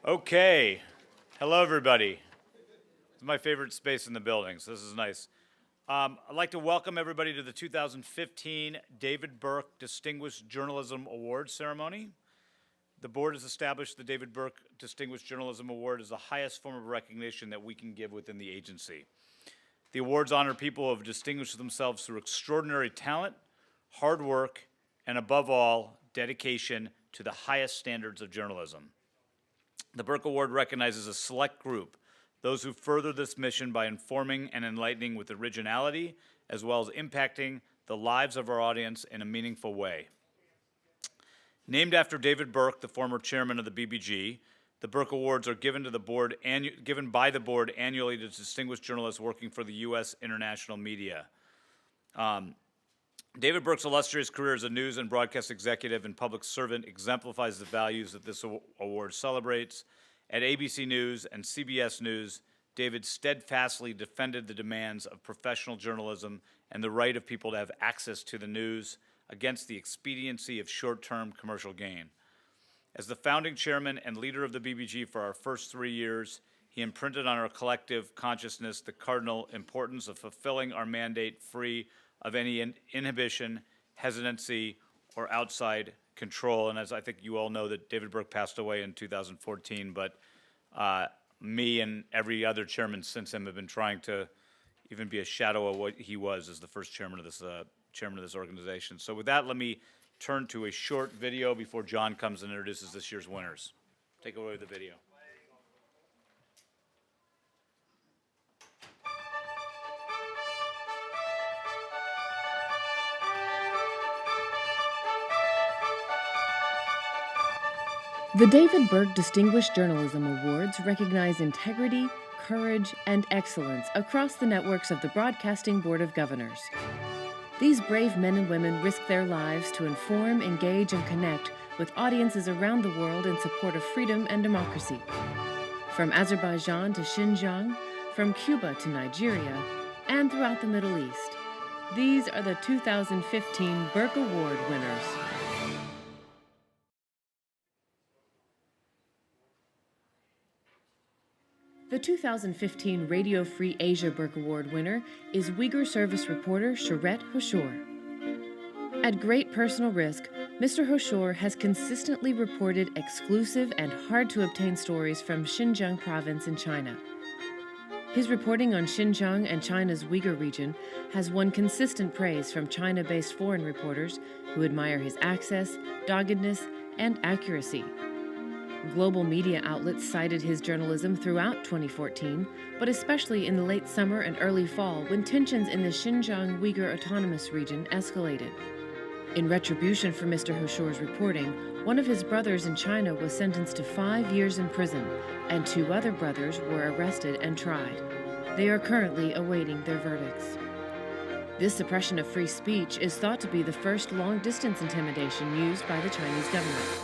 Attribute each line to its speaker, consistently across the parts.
Speaker 1: Okay. Hello, everybody. It's my favorite space in the building, so this is nice. I'd like to welcome everybody to the 2015 David Burke Distinguished Journalism Awards ceremony. The board has established the David Burke Distinguished Journalism Award as the highest form of recognition that we can give within the agency. The awards honor people who have distinguished themselves through extraordinary talent, hard work, and above all, dedication to the highest standards of journalism. The Burke Award recognizes a select group, those who further this mission by informing and enlightening with originality, as well as impacting the lives of our audience in a meaningful way. Named after David Burke, the former chairman of the BBG, the Burke Awards are given by the board annually to distinguished journalists working for the U.S. international media. David Burke's illustrious career as a news and broadcast executive and public servant exemplifies the values that this award celebrates. At ABC News and CBS News, David steadfastly defended the demands of professional journalism and the right of people to have access to the news against the expediency of short-term commercial gain. As the founding chairman and leader of the BBG for our first 3 years, he imprinted on our collective consciousness the cardinal importance of fulfilling our mandate free of any inhibition, hesitancy, or outside control. And as I think you all know, that David Burke passed away in 2014, but me and every other chairman since him have been trying to even be a shadow of what he was as the first chairman of this organization. So with that, let me turn to a short video before John comes and introduces this year's winners. Take away the video.
Speaker 2: The David Burke Distinguished Journalism Awards recognize integrity, courage, and excellence across the networks of the Broadcasting Board of Governors. These brave men and women risk their lives to inform, engage, and connect with audiences around the world in support of freedom and democracy. From Azerbaijan to Xinjiang, from Cuba to Nigeria, and throughout the Middle East, these are the 2015 Burke Award winners. The 2015 Radio Free Asia Burke Award winner is Uyghur service reporter Sharet Hoshor. At great personal risk, Mr. Hoshor has consistently reported exclusive and hard-to-obtain stories from Xinjiang province in China. His reporting on Xinjiang and China's Uyghur region has won consistent praise from China-based foreign reporters who admire his access, doggedness, and accuracy. Global media outlets cited his journalism throughout 2014, but especially in the late summer and early fall when tensions in the Xinjiang Uyghur Autonomous Region escalated. In retribution for Mr. Hoshor's reporting, one of his brothers in China was sentenced to 5 years in prison, and 2 other brothers were arrested and tried. They are currently awaiting their verdicts. This suppression of free speech is thought to be the first long-distance intimidation used by the Chinese government.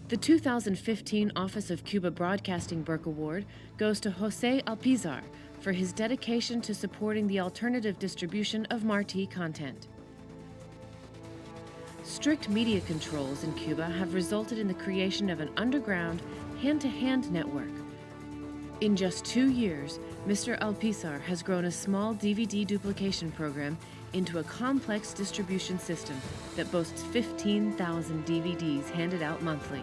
Speaker 2: The 2015 Office of Cuba Broadcasting Burke Award goes to Jose Alpizar for his dedication to supporting the alternative distribution of Martí content. Strict media controls in Cuba have resulted in the creation of an underground, hand-to-hand network. In just 2 years, Mr. Alpizar has grown a small DVD duplication program into a complex distribution system that boasts 15,000 DVDs handed out monthly.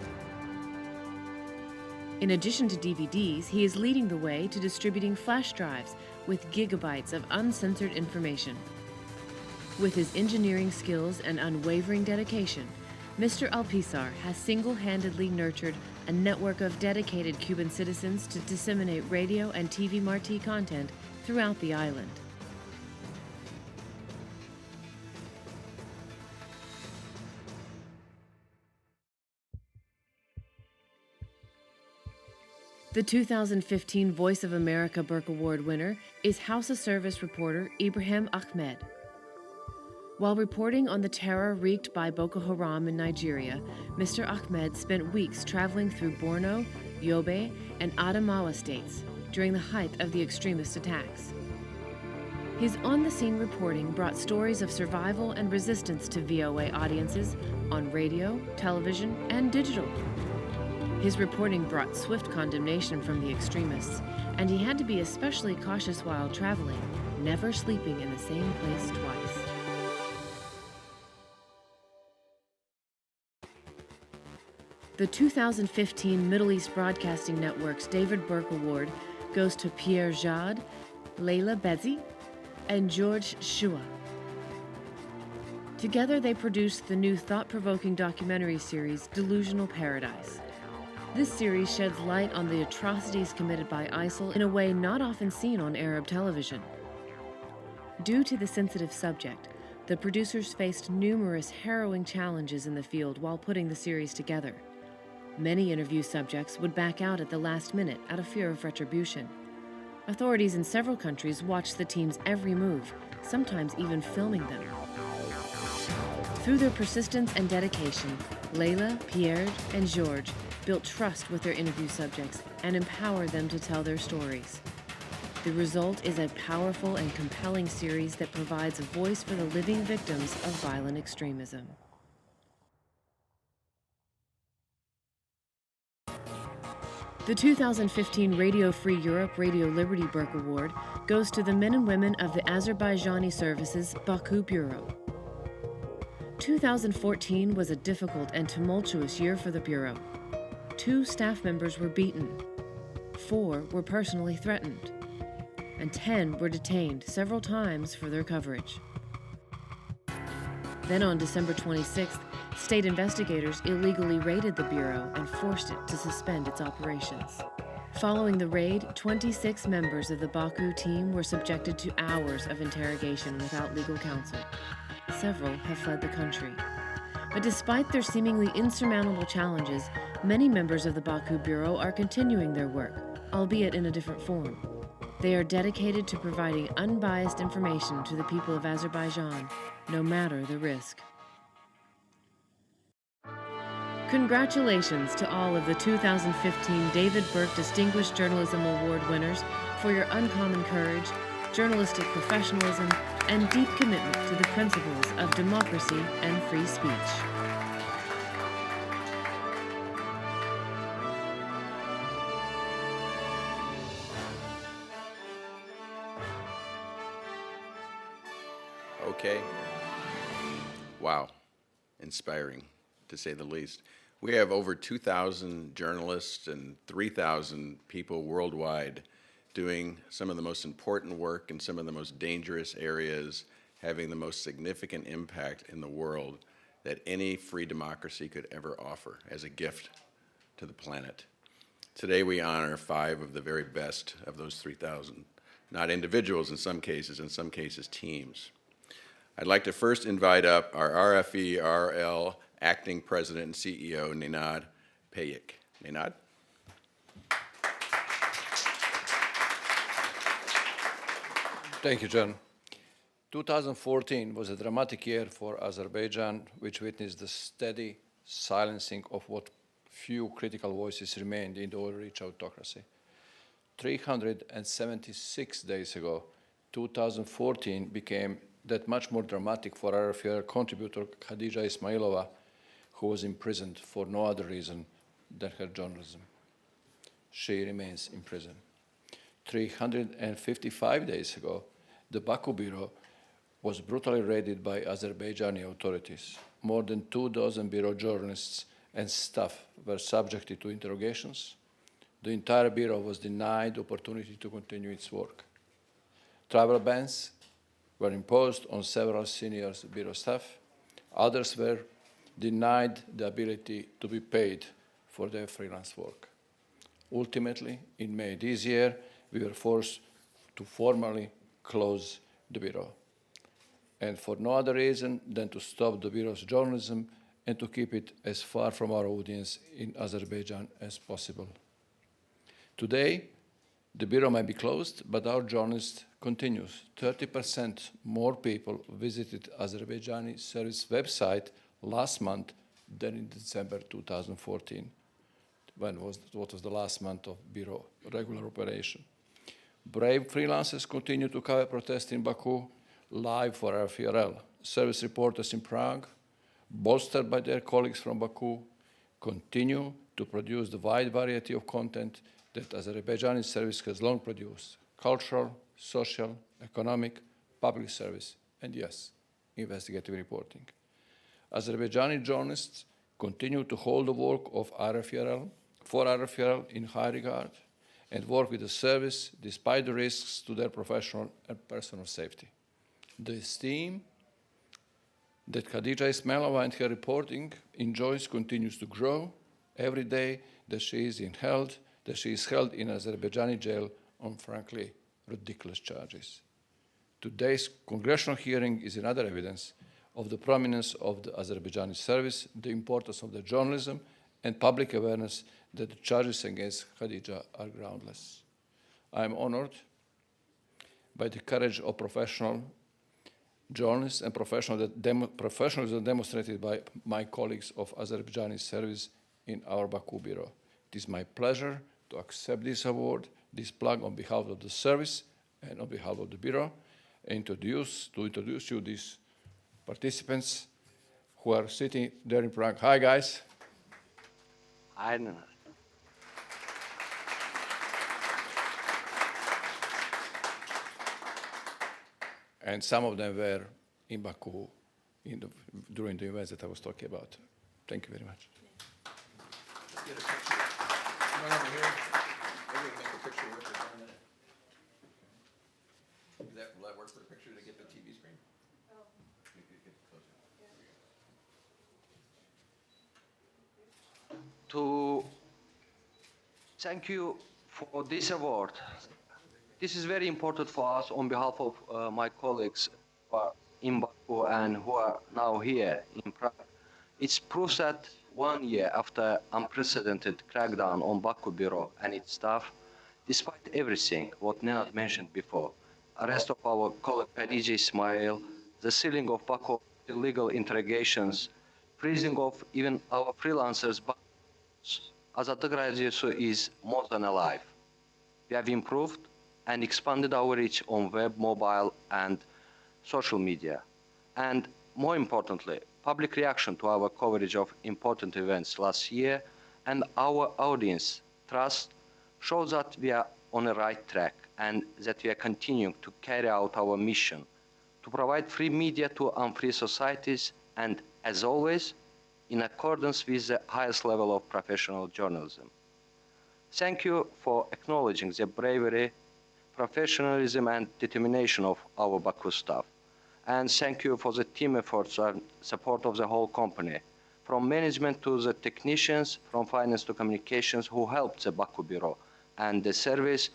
Speaker 2: In addition to DVDs, he is leading the way to distributing flash drives with gigabytes of uncensored information. With his engineering skills and unwavering dedication, Mr. Alpizar has single-handedly nurtured a network of dedicated Cuban citizens to disseminate radio and TV Martí content throughout the island. The 2015 Voice of America Burke Award winner is Hausa service reporter Ibrahim Ahmed. While reporting on the terror wreaked by Boko Haram in Nigeria, Mr. Ahmed spent weeks traveling through Borno, Yobe, and Adamawa states during the height of the extremist attacks. His on-the-scene reporting brought stories of survival and resistance to VOA audiences on radio, television, and digital. His reporting brought swift condemnation from the extremists, and he had to be especially cautious while traveling, never sleeping in the same place twice. The 2015 Middle East Broadcasting Network's David Burke Award goes to Pierre Jade, Leila Bezi, and George Shua. Together they produced the new thought-provoking documentary series Delusional Paradise. This series sheds light on the atrocities committed by ISIL in a way not often seen on Arab television. Due to the sensitive subject, the producers faced numerous harrowing challenges in the field while putting the series together. Many interview subjects would back out at the last minute out of fear of retribution. Authorities in several countries watched the team's every move, sometimes even filming them. Through their persistence and dedication, Leila, Pierre, and Georges built trust with their interview subjects and empowered them to tell their stories. The result is a powerful and compelling series that provides a voice for the living victims of violent extremism. The 2015 Radio Free Europe Radio Liberty Burke Award goes to the men and women of the Azerbaijani Services Baku Bureau. 2014 was a difficult and tumultuous year for the Bureau. 2 staff members were beaten, 4 were personally threatened, and 10 were detained several times for their coverage. Then on December 26th, state investigators illegally raided the Bureau and forced it to suspend its operations. Following the raid, 26 members of the Baku team were subjected to hours of interrogation without legal counsel. Several have fled the country. But despite their seemingly insurmountable challenges, many members of the Baku Bureau are continuing their work, albeit in a different form. They are dedicated to providing unbiased information to the people of Azerbaijan, no matter the risk. Congratulations to all of the 2015 David Burke Distinguished Journalism Award winners for your uncommon courage, journalistic professionalism, and deep commitment to the principles of democracy and free speech.
Speaker 3: Okay. Wow. Inspiring, to say the least. We have over 2,000 journalists and 3,000 people worldwide doing some of the most important work in some of the most dangerous areas, having the most significant impact in the world that any free democracy could ever offer as a gift to the planet. Today we honor 5 of the very best of those 3,000, not individuals in some cases teams. I'd like to first invite up our RFE-RL Acting President and CEO, Nenad Payik. Nenad?
Speaker 4: Thank you, John. 2014 was a dramatic year for Azerbaijan, which witnessed the steady silencing of what few critical voices remained in the oil-rich autocracy. 376 days ago, 2014 became that much more dramatic for RFR contributor Khadija Ismailova, who was imprisoned for no other reason than her journalism. She remains in prison. 355 days ago, the Baku Bureau was brutally raided by Azerbaijani authorities. More than 24 bureau journalists and staff were subjected to interrogations. The entire bureau was denied the opportunity to continue its work. Travel bans were imposed on several senior bureau staff. Others were denied the ability to be paid for their freelance work. Ultimately, in May this year, we were forced to formally close the Bureau, and for no other reason than to stop the Bureau's journalism and to keep it as far from our audience in Azerbaijan as possible. Today, the Bureau might be closed, but our journalist continues. 30% more people visited Azerbaijani service website last month than in December 2014, what was the last month of Bureau regular operation. Brave freelancers continue to cover protests in Baku, live for RFRL. Service reporters in Prague, bolstered by their colleagues from Baku, continue to produce the wide variety of content that Azerbaijani service has long produced: cultural, social, economic, public service, and yes, investigative reporting. Azerbaijani journalists continue to hold the work of RFRL, for RFRL in high regard, and work with the service despite the risks to their professional and personal safety. The esteem that Khadija Ismailova and her reporting enjoys continues to grow every day that she is held in Azerbaijani jail on frankly ridiculous charges. Today's congressional hearing is another evidence of the prominence of the Azerbaijani service, the importance of the journalism, and public awareness that the charges against Khadija are groundless. I am honored by the courage of professional journalists and professionalism demonstrated by my colleagues of Azerbaijani service in our Baku bureau. It is my pleasure to accept this award, this plaque on behalf of the service and on behalf of the bureau, and to introduce you these participants who are sitting there in Prague. Hi, guys.
Speaker 5: I don't know.
Speaker 4: And some of them were in Baku during the events that I was talking about. Thank you very much.
Speaker 3: Will that work for the picture to get the TV screen?
Speaker 5: To thank you for this award. This is very important for us on behalf of my colleagues who are in Baku and who are now here in Prague. It's proof that 1 year after unprecedented crackdown on Baku Bureau and its staff, despite everything what Nenad mentioned before, arrest of our colleague Khadija Ismail, the sealing of Baku illegal interrogations, freezing of even our freelancers, Azadlık Radyosu is more than alive. We have improved and expanded our reach on web, mobile, and social media. And more importantly, public reaction to our coverage of important events last year and our audience trust shows that we are on the right track and that we are continuing to carry out our mission to provide free media to unfree societies and, as always, in accordance with the highest level of professional journalism. Thank you for acknowledging the bravery, professionalism, and determination of our Baku staff. And thank you for the team efforts and support of the whole company, from management to the technicians, from finance to communications, who helped the Baku Bureau and the service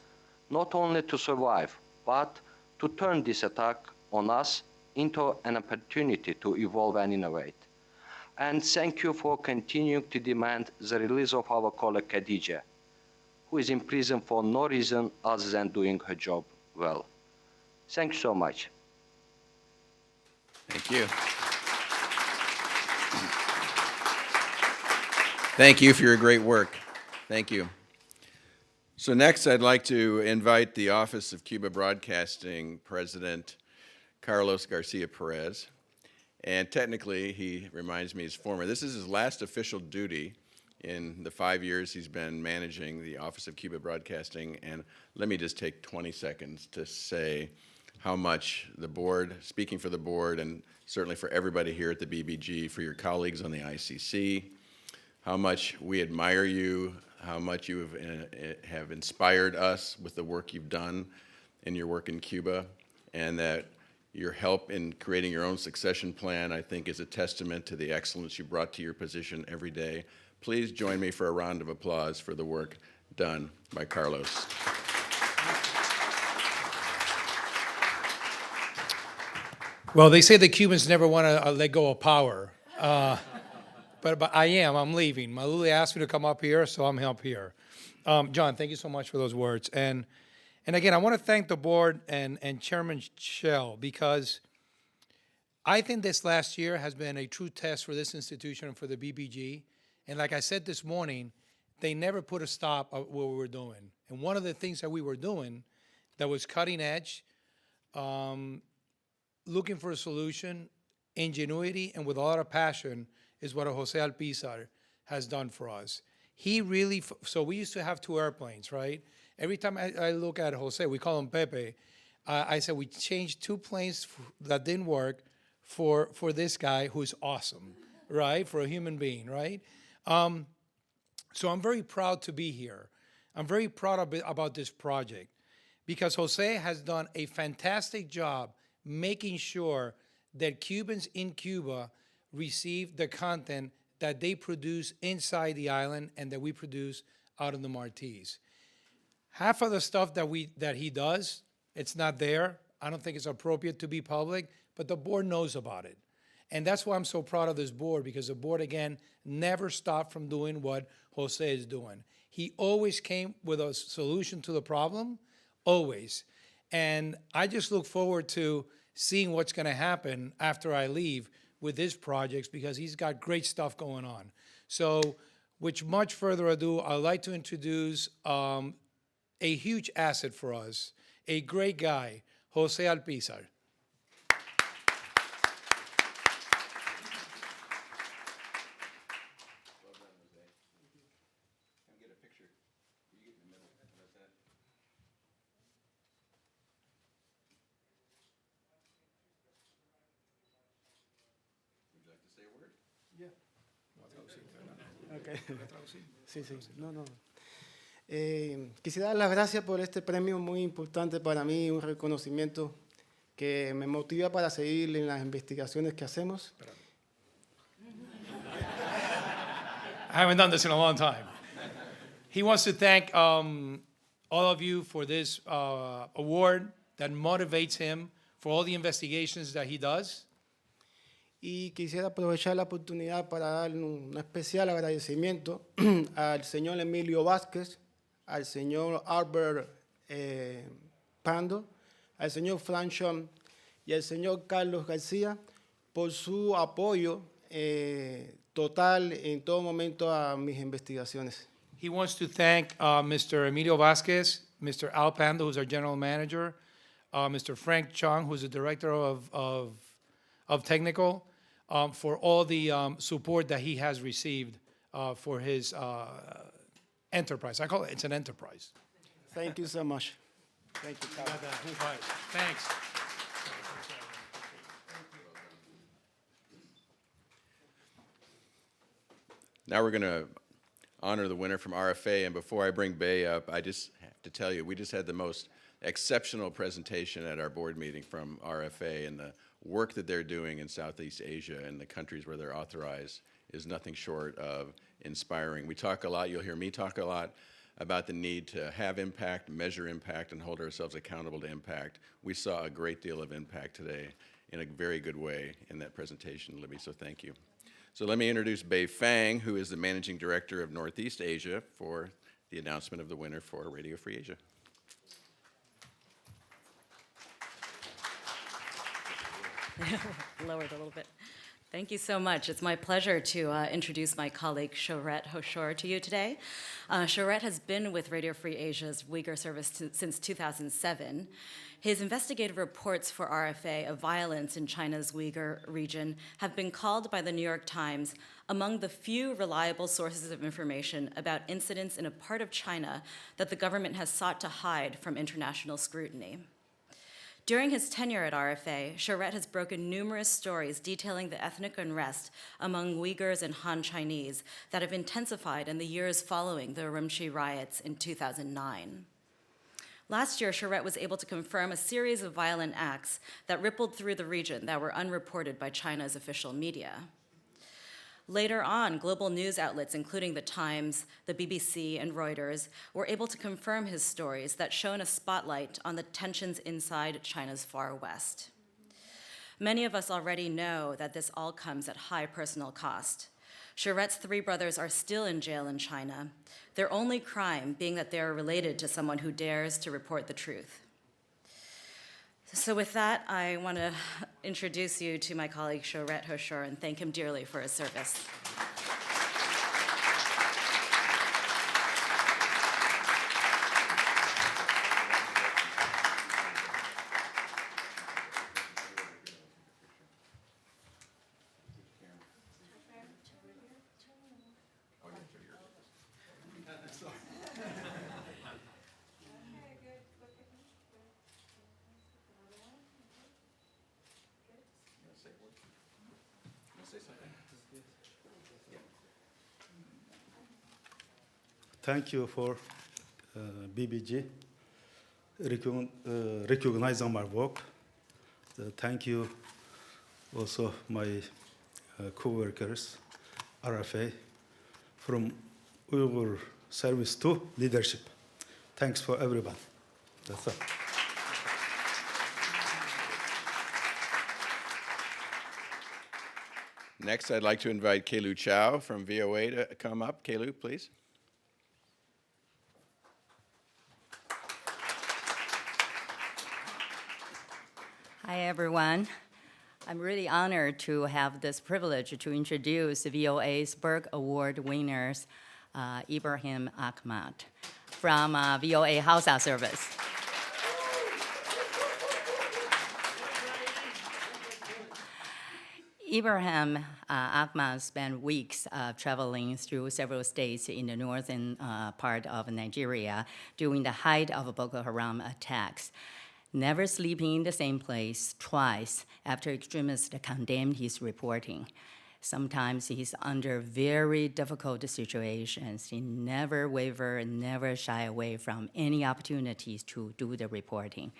Speaker 5: not only to survive, but to turn this attack on us into an opportunity to evolve and innovate. And thank you for continuing to demand the release of our colleague Khadija, who is in prison for no reason other than doing her job well. Thank you so much.
Speaker 3: Thank you. Thank you for your great work. Thank you. So next, I'd like to invite the Office of Cuba Broadcasting President Carlos Garcia Perez. And technically, he reminds me, this is his last official duty in the 5 years he's been managing the Office of Cuba Broadcasting. And let me just take 20 seconds to say how much the board, speaking for the board and certainly for everybody here at the BBG, for your colleagues on the ICC, how much we admire you, how much you have inspired us with the work you've done in your work in Cuba, and that your help in creating your own succession plan, I think, is a testament to the excellence you brought to your position every day. Please join me for a round of applause for the work done by Carlos.
Speaker 6: Well, they say the Cubans never want to let go of power. But I'm leaving. Maluli asked me to come up here, so I'm up here. John, thank you so much for those words. And again, I want to thank the board and Chairman Shell, because I think this last year has been a true test for this institution and for the BBG. And like I said this morning, they never put a stop of what we were doing. And one of the things that we were doing that was cutting edge, looking for a solution, ingenuity, and with a lot of passion is what Jose Alpizar has done for us. He really, so we used to have two airplanes, right? Every time I look at Jose, we call him Pepe, I said we changed two planes that didn't work for this guy who's awesome, right? For a human being, right? So I'm very proud to be here. I'm very proud about this project because Jose has done a fantastic job making sure that Cubans in Cuba receive the content that they produce inside the island and that we produce out in the Marquise. Half of the stuff that he does, it's not there. I don't think it's appropriate to be public, but the board knows about it. And that's why I'm so proud of this board, because the board, again, never stopped from doing what Jose is doing. He always came with a solution to the problem, always. And I just look forward to seeing what's going to happen after I leave with his projects, because he's got great stuff going on. So, with much further ado, I'd like to introduce a huge asset for us, a great guy, Jose Alpizar.
Speaker 7: Okay. Sí, sí, no, no. Quisiera dar las gracias por este premio muy importante para mí, un reconocimiento que me motiva para seguir en las investigaciones que hacemos.
Speaker 6: I haven't done this in a long time. He wants to thank all of you for this award that motivates him for all the investigations that he does.
Speaker 7: Y quisiera aprovechar la oportunidad para dar un especial agradecimiento al señor Emilio Vázquez, al señor Albert Pando, al señor Frank Sean y al señor Carlos García por su apoyo total en todo momento a mis investigaciones.
Speaker 6: He wants to thank Mr. Emilio Vázquez, Mr. Al Pando, who's our general manager, Mr. Frank Chung, who's the director of technical, for all the support that he has received for his enterprise. I call it's an enterprise.
Speaker 7: Thank you so much. Thank you, Carlos.
Speaker 6: Right. Thanks.
Speaker 3: Now we're going to honor the winner from RFA, and before I bring Bay up, I just have to tell you, we just had the most exceptional presentation at our board meeting from RFA, and the work that they're doing in Southeast Asia and the countries where they're authorized is nothing short of inspiring. We talk a lot, you'll hear me talk a lot, about the need to have impact, measure impact, and hold ourselves accountable to impact. We saw a great deal of impact today in a very good way in that presentation, Libby, so thank you. So let me introduce Bei Fang, who is the Managing Director of Northeast Asia, for the announcement of the winner for Radio Free Asia.
Speaker 8: Lowered a little bit. Thank you so much. It's my pleasure to introduce my colleague Charette Hoshor to you today. Charette has been with Radio Free Asia's Uyghur service since 2007. His investigative reports for RFA of violence in China's Uyghur region have been called by the New York Times among the few reliable sources of information about incidents in a part of China that the government has sought to hide from international scrutiny. During his tenure at RFA, Charette has broken numerous stories detailing the ethnic unrest among Uyghurs and Han Chinese that have intensified in the years following the Urumqi riots in 2009. Last year, Charette was able to confirm a series of violent acts that rippled through the region that were unreported by China's official media. Later on, global news outlets, including The Times, the BBC, and Reuters, were able to confirm his stories that shone a spotlight on the tensions inside China's far west. Many of us already know that this all comes at high personal cost. Charette's three brothers are still in jail in China, their only crime being that they are related to someone who dares to report the truth. So with that, I want to introduce you to my colleague Charette Hoshor and thank him dearly for his service.
Speaker 9: Thank you for BBG recognizing my work. Thank you also my co-workers, RFA, from Uyghur service to leadership. Thanks for everyone. That's all.
Speaker 3: Next, I'd like to invite Kelu Chow from VOA to come up. Kelu, please.
Speaker 10: Hi, everyone. I'm really honored to have this privilege to introduce VOA's Burke Award winners, Ibrahim Ahmad from VOA Hausa Service. Ibrahim Ahmad spent weeks traveling through several states in the northern part of Nigeria during the height of Boko Haram attacks, never sleeping in the same place twice after extremists condemned his reporting. Sometimes he's under very difficult situations. He never wavered, never shy away from any opportunities to do the reporting.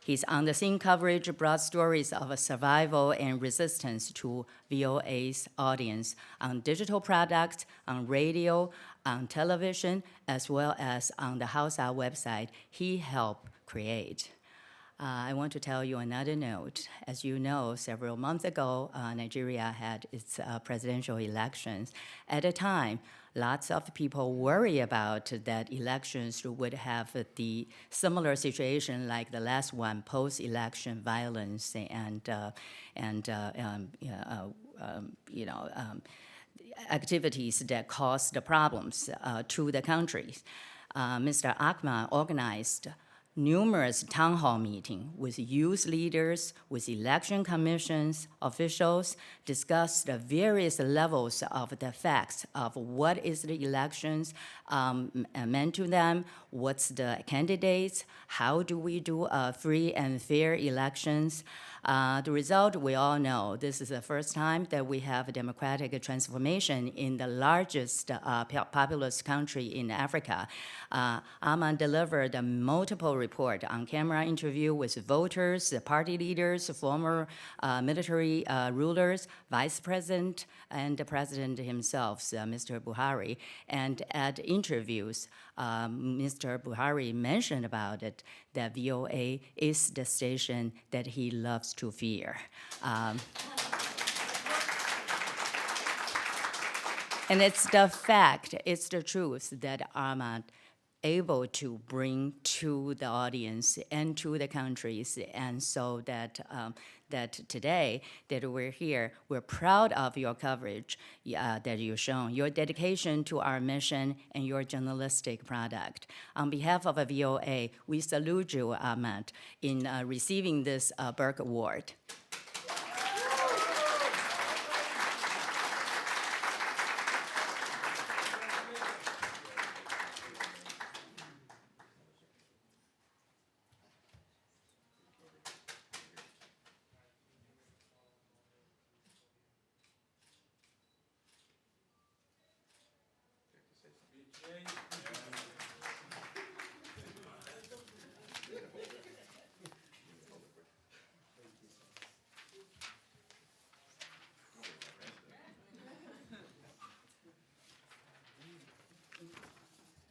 Speaker 10: His on-the-scene coverage brought stories of survival and resistance to VOA's audience on digital products, on radio, on television, as well as on the Hausa website he helped create. I want to tell you another note. As you know, several months ago, Nigeria had its presidential elections. At the time, lots of people worry about that elections would have the similar situation like the last one, post-election violence and activities that cause the problems to the countries. Mr. Ahmad organized numerous town hall meetings with youth leaders, with election commissions, officials, discussed the various levels of the facts of what is the elections meant to them, what's the candidates, how do we do free and fair elections. The result, we all know, this is the first time that we have a democratic transformation in the largest populous country in Africa. Ahmad delivered a multiple report on-camera interview with voters, party leaders, former military rulers, vice president, and the president himself, Mr. Buhari. And at interviews, Mr. Buhari mentioned about it, that VOA is the station that he loves to fear. And it's the fact, it's the truth that Ahmad able to bring to the audience and to the countries, and so that that today that we're here, we're proud of your coverage that you've shown, your dedication to our mission and your journalistic product. On behalf of VOA, we salute you, Ahmad, in receiving this Burke Award.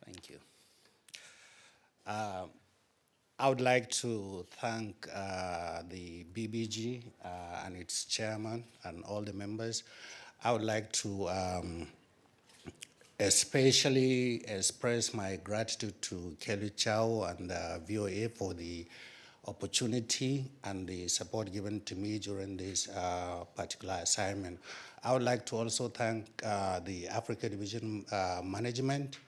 Speaker 11: Thank you. I would like to thank the BBG and its chairman and all the members. I would like to especially express my gratitude to Kelly Chow and VOA for the opportunity and the support given to me during this particular assignment. I would like to also thank the Africa Division management.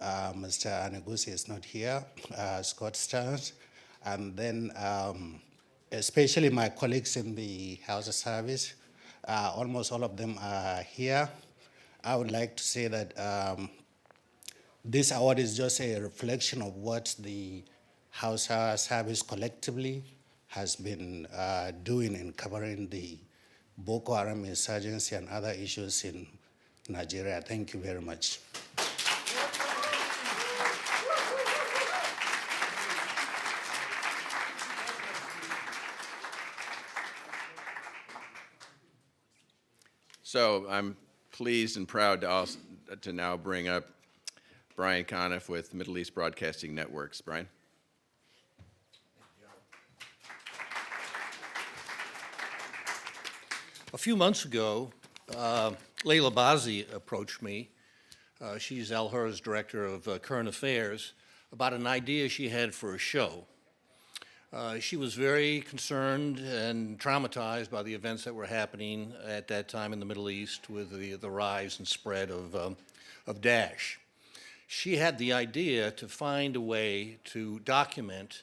Speaker 11: Mr. Anegusi is not here, Scott Stearns, and then especially my colleagues in the House of Service. Almost all of them are here. I would like to say that this award is just a reflection of what the House of Service collectively has been doing in covering the Boko Haram insurgency and other issues in Nigeria. Thank you very much.
Speaker 3: So I'm pleased and proud to now bring up Brian Conniff with Middle East Broadcasting Networks. Brian?
Speaker 12: A few months ago, Layla Bazi approached me. She's Al Hur's director of current affairs, about an idea she had for a show. She was very concerned and traumatized by the events that were happening at that time in the Middle East with the rise and spread of Daesh. She had the idea to find a way to document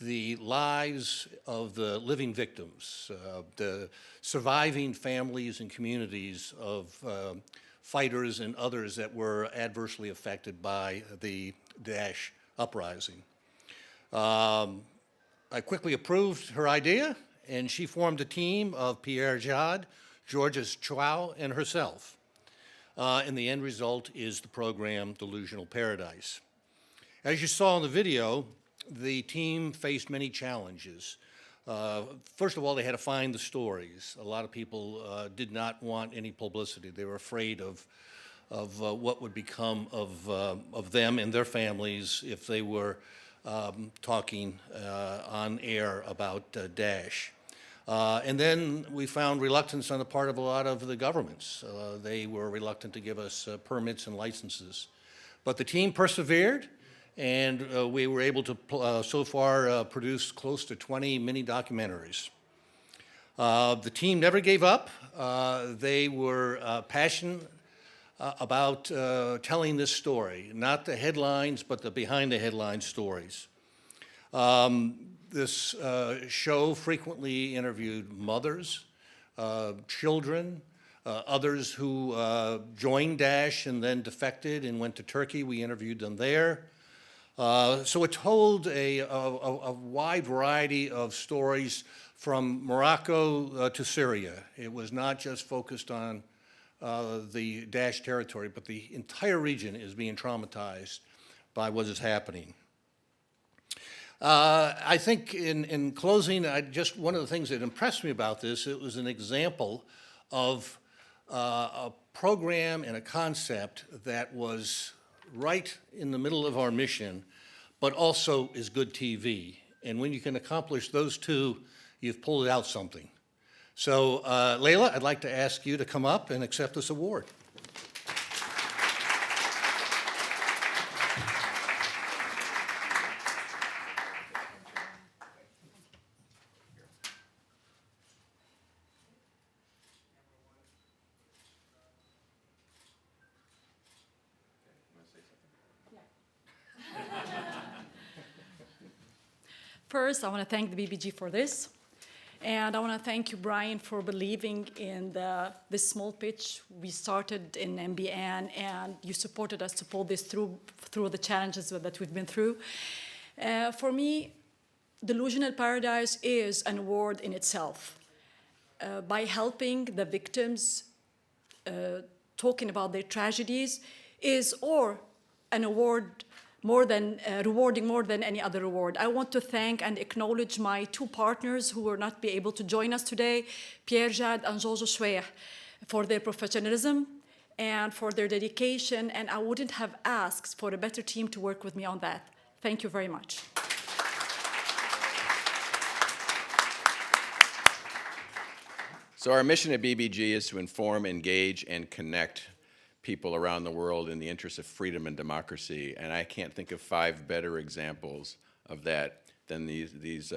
Speaker 12: the lives of the living victims, the surviving families and communities of fighters and others that were adversely affected by the Daesh uprising. I quickly approved her idea, and she formed a team of Pierre Jad, Georges Chow, and herself. And the end result is the program Delusional Paradise. As you saw in the video, the team faced many challenges. First of all, they had to find the stories. A lot of people did not want any publicity. They were afraid of what would become of them and their families if they were talking on air about Daesh. And then we found reluctance on the part of a lot of the governments. They were reluctant to give us permits and licenses. But the team persevered, and we were able to so far produce close to 20 mini documentaries. The team never gave up. They were passionate about telling this story, not the headlines, but the behind the headlines stories. This show frequently interviewed mothers, children, others who joined Daesh and then defected and went to Turkey. We interviewed them there. So it told a wide variety of stories from Morocco to Syria. It was not just focused on the Daesh territory, but the entire region is being traumatized by what is happening. I think in closing, just one of the things that impressed me about this, it was an example of a program and a concept that was right in the middle of our mission, but also is good TV. And when you can accomplish those two, you've pulled out something. So, Layla, I'd like to ask you to come up and accept this award.
Speaker 13: First, I want to thank the BBG for this. And I want to thank you, Brian, for believing in this small pitch. We started in MBN, and you supported us to pull this through the challenges that we've been through. For me, Delusional Paradise is an award in itself. By helping the victims, talking about their tragedies, is an award rewarding more than any other award. I want to thank and acknowledge my two partners who will not be able to join us today, Pierre Jad and Georges Chow, for their professionalism and for their dedication, and I wouldn't have asked for a better team to work with me on that. Thank you very much.
Speaker 3: So our mission at BBG is to inform, engage, and connect people around the world in the interest of freedom and democracy. And I can't think of 5 better examples of that than these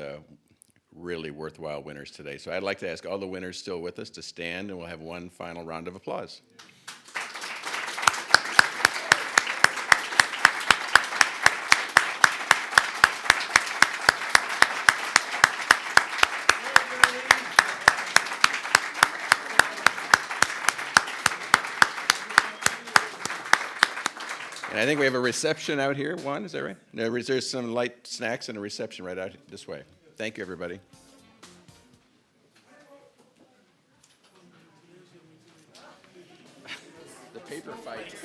Speaker 3: really worthwhile winners today. So I'd like to ask all the winners still with us to stand, and we'll have one final round of applause. And I think we have a reception out here. Juan, is that right? No, there's some light snacks and a reception right out this way. Thank you, everybody. paper fight.